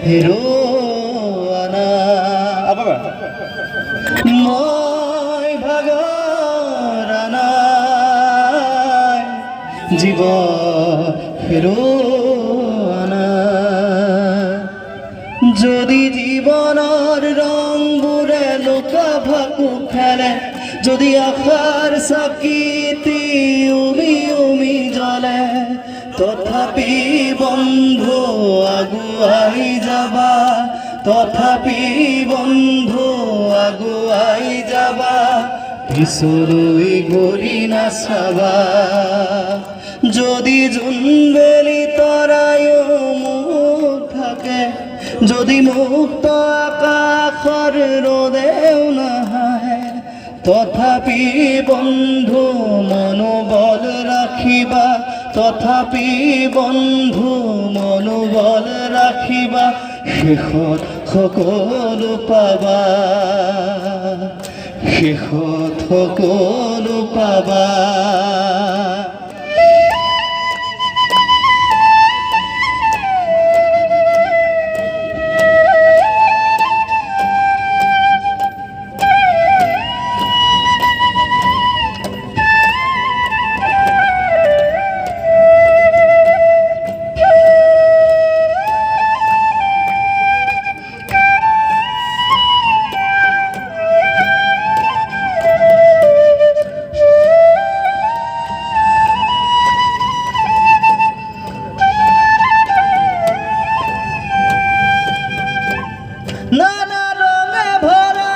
হেৰুৱানা মই ভাগৰা নাই জীৱ হেৰুৱানা যদি জীৱনৰ ৰংবোৰে লুকা ভাকু খেলে যদি আশাৰ চাকিতি উমি উমি জ্বলে তথাপি বন্ধু আগুৱাই যাবা তথাপি বন্ধু আগুৱাই যাবা পিছলৈ ঘূৰি নাচাবা যদি জোনবেলি তৰায়ো মুখ থাকে যদি মুক্ত আকাশৰ ৰ'দেও নাহে তথাপি বন্ধু মনোবল ৰাখিবা তথাপি বন্ধু মনোবল ৰাখিবা শেষত সকলো পাবা শেষত সকলো পাবা নানা রঙে ভরা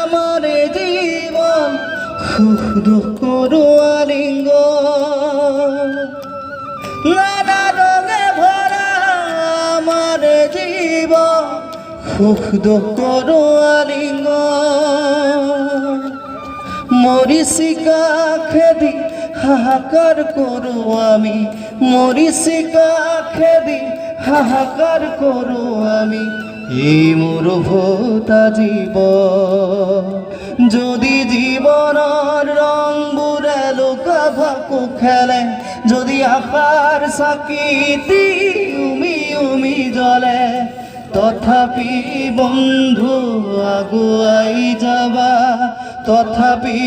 আমার জীবন সুখ দুঃখ আলিঙ্গন নানা রঙে ভরা আমার জীবন সুখ দুঃখ আলিঙ্গন মরিচিকা খেদি হাহাকার করো আমি মরিচিকা খেদি হাহাকার করো আমি এই মোর ভোতা জীবন যদি জীবনৰ ৰংবোৰে লুকা ভাকু খেলে যদি আশাৰ চাকিতি উমি উমি জ্বলে তথাপি বন্ধু আগুৱাই যাবা তথাপি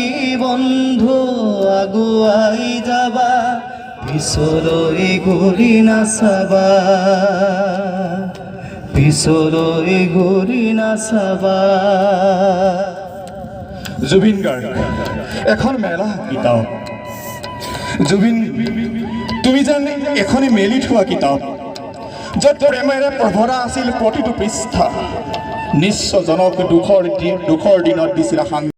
বন্ধু আগুৱাই যাবা পিছলৈ ঘূৰি নাচাবা পিছলৈ ঘূৰি নাচাবা জুবিন গাৰ্গ এখন মেলা কিতাপ জুবিন তুমি জানে এখনি মেলি থোৱা কিতাপ য'ত প্ৰেমেৰে প্ৰভৰা আছিল প্ৰতিটো পৃষ্ঠা নিশ্চয়জনক দুখৰ দিনত দিছিল